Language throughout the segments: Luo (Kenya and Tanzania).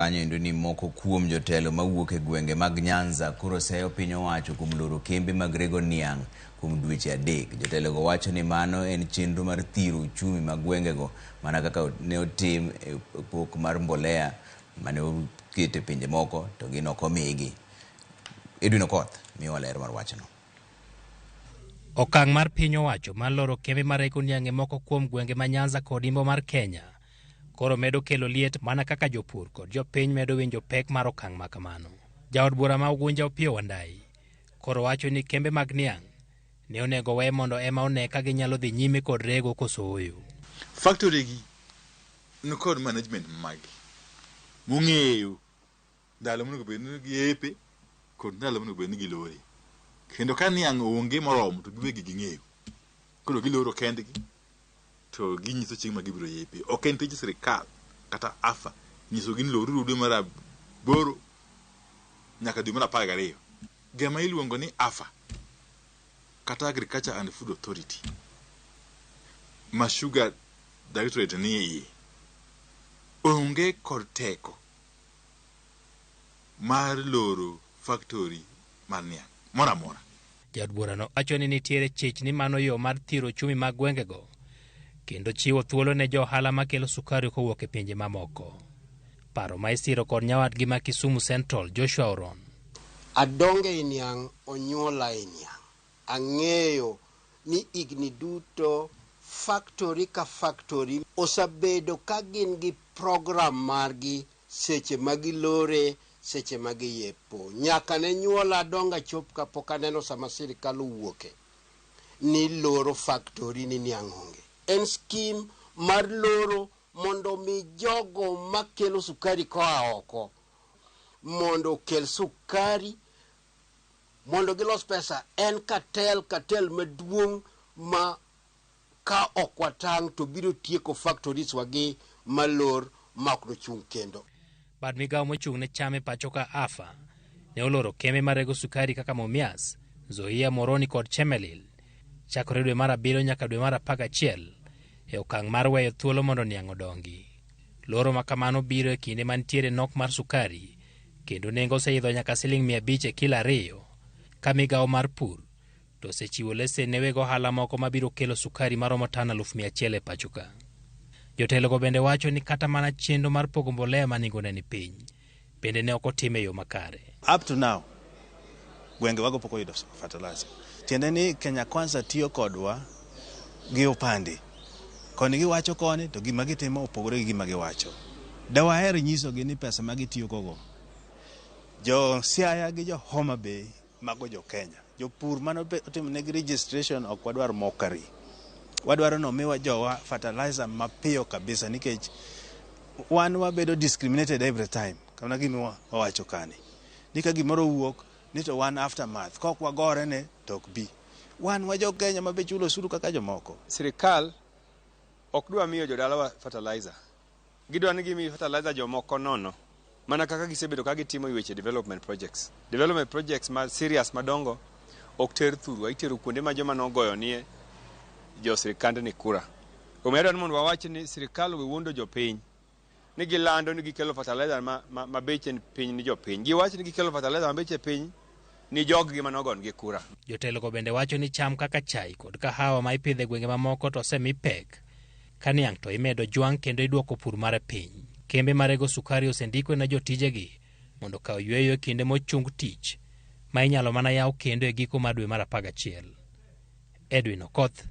Anyo ni moko kuom jotelo mawuok e gwenge mag Nyanza koro seyo piny owacho kuom loro kembe mag rego niang' kuom dweche 3. Jotelo go wacho ni mano en chenro mar thiro ochumi mag gwengego mana kaka ne otim e pok mar mbolea mane okete pinje moko to gin ok omigi. Edwin Okoth miyo ler mar wachno. Okang' mar piny owacho mar loro kembe mar rego niang' e moko kuom gwenge ma Nyanza kod Imbo mar Kenya koro medo kelo liet mana kaka jopur kod jopiny medo winjo pek mar okang' ma kamano. Jaod bura ma Ugunja Opiyo Wandai koro wacho ni kembe mag niang' ne onego we mondo ema one ka ginyalo dhi nyime kod rego kosoyo. Factory gi nikod management magi mung'eyo ndalo monego bed ni giepe kod ndalo monego bed ni gilore. Kendo ka niang' onge moromo to giwegi ging'eyo. Koro giloro kendgi to ginyiso chieng' ma gibiro yepe. Ok en tij sirkal kata afa nyiso gin loro dwe mar 8 nyaka dwe mar 12. Gema iluongo ni afa kata Agriculture and Food Authority ma Sugar Directorate ni iye onge kod teko mar loro factory mar niang' mora mora. Jaod bura no wacho ni nitiere chich ni mano yo mar thiro ochumi mag gwengego kendo chiwo thuolo ne jo ohala makelo sukari kowuok e pinje mamoko. Paro ma isiro kod nyawadgi ma Kisumu Central Joshua Oron. Adonge niang' onyuola niang'. Ang'eyo ni igni duto factory ka factory osabedo ka gin gi program margi seche magilore seche magiyepo. Nyaka ne nyuola adonga chop kapok aneno sama sirkal owuoke ni loro factory ni niang' onge. En scheme mar loro mondo mi jogo makelo sukari koa oko mondo kel sukari mondo gilos pesa. En katel maduong' ma ka okwatang' to biro tieko factories wagi malor makno chung' kendo. Bad migawo mochung' ne cham e pacho ka afa ne oloro kembe mar rego sukari kaka Mumias, Zoia, Moroni kod Chemelil chakore dwe mar 7 nyaka dwe mar 11 e okang' mar weyo thuolo mondo niang' odongi. Loro ma kamano biro e kinde mantiere nok mar sukari kendo nengo oseidho nyaka Sh500 e kilo 2 ka migawo mar pur to osechiwo lesen ne weg ohala moko mabiro kelo sukari maromo tan 100,000 e pacho ka. Jotelo go bende wacho ni kata mana chenro mar pogo mbolea ma nengone ni piny bende ne ok otime yo makare. Up to now gwenge wago pok oyudo fertilizer. Tiende ni Kenya Kwanza tiyo kodwa gi opande. Koni giwacho koni to gima gitimo opogore gi gima giwacho. Dawaher nyiso gi ni pesa ma gitiyo kogo jo Siaya gi jo Homa Bay mago jo Kenya. Jopur mano otimo negi registration ok wadwar mokari. Wadwaro no miwa jowa fertilizer mapiyo kabisa nikech wan wabedo discriminated every time. Kana gima wawacho kani. Nika gimoro wuok ni to one aftermath. Kok wagore ne tok bi. Wan wajo Kenya mabe chulo suru kaka jomoko. Sirkal ok dwa miyo jodalawa fertilizer. Gidwa ni gimi fertilizer jomoko nono. Mana kaka gisebedo ka gitimo weche development projects. Development projects ma serious madongo ok ter thuru, itero kuonde ma joma nogoyo nie jo sirkand ni kura. Omedo ni mondo wawach ni sirkal we wuondo jopiny ni gilando ni gikelo fertilizer ma beche piny ni jopiny. Giwacho ni gikelo fertilizer ma beche piny ni jog gi manogon gi kura. Jotelo go bende wacho ni cham kaka chai kod kahawa ma ipidhe gwenge mamoko to osemi pek. Ka niang' to imedo jwang' kendo iduoko pur mare piny. Kembe mar rego sukari osendiko na jotijegi mondo kaw yweyo kinde mochung tich ma inyalo mana yaw kendo e giko mar dwe mar 11. Edwin Okoth,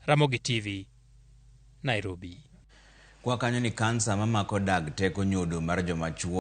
Ramogi TV, Nairobi. Kwa kanyo ni kansa mamako dag teko nyodo mar joma chuo